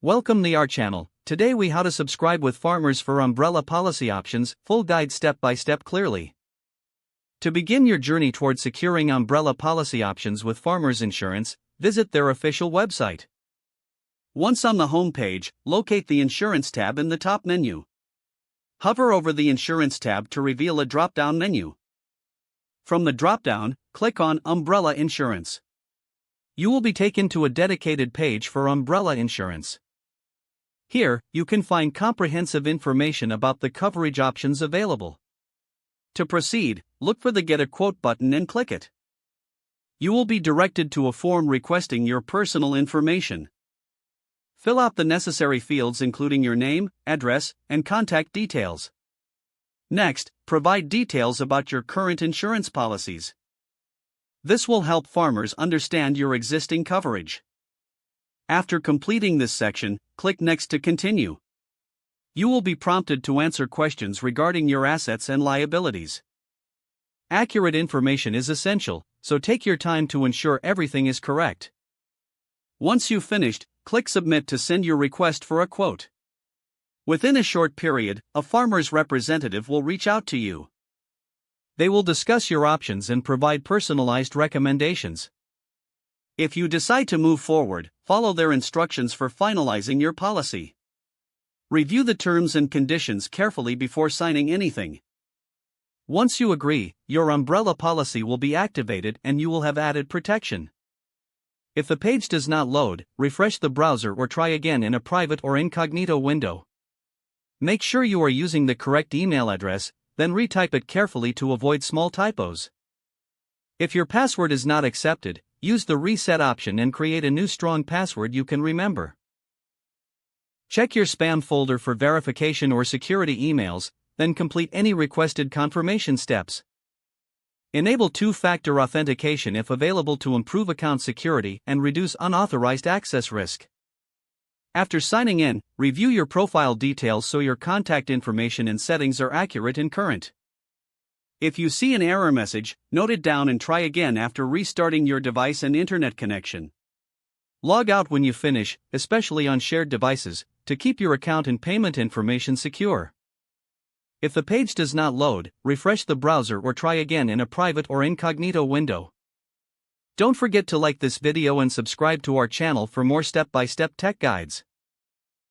Welcome to our channel. Today we how to subscribe with farmers for umbrella policy options, full guide step by step clearly. To begin your journey toward securing umbrella policy options with Farmers Insurance, visit their official website. Once on the home page, locate the Insurance tab in the top menu. Hover over the Insurance tab to reveal a drop-down menu. From the drop-down, click on Umbrella Insurance. You will be taken to a dedicated page for umbrella insurance. Here, you can find comprehensive information about the coverage options available. To proceed, look for the Get a Quote button and click it. You will be directed to a form requesting your personal information. Fill out the necessary fields including your name, address, and contact details. Next, provide details about your current insurance policies. This will help farmers understand your existing coverage. After completing this section, click Next to continue. You will be prompted to answer questions regarding your assets and liabilities. Accurate information is essential, so take your time to ensure everything is correct. Once you've finished, click Submit to send your request for a quote. Within a short period, a farmer's representative will reach out to you. They will discuss your options and provide personalized recommendations. If you decide to move forward, follow their instructions for finalizing your policy. Review the terms and conditions carefully before signing anything. Once you agree, your umbrella policy will be activated and you will have added protection. If the page does not load, refresh the browser or try again in a private or incognito window. Make sure you are using the correct email address, then retype it carefully to avoid small typos. If your password is not accepted, use the reset option and create a new strong password you can remember. Check your spam folder for verification or security emails, then complete any requested confirmation steps. Enable two-factor authentication if available to improve account security and reduce unauthorized access risk. After signing in, review your profile details so your contact information and settings are accurate and current. If you see an error message, note it down and try again after restarting your device and internet connection. Log out when you finish, especially on shared devices, to keep your account and payment information secure. If the page does not load, refresh the browser or try again in a private or incognito window. Don't forget to like this video and subscribe to our channel for more step-by-step tech guides.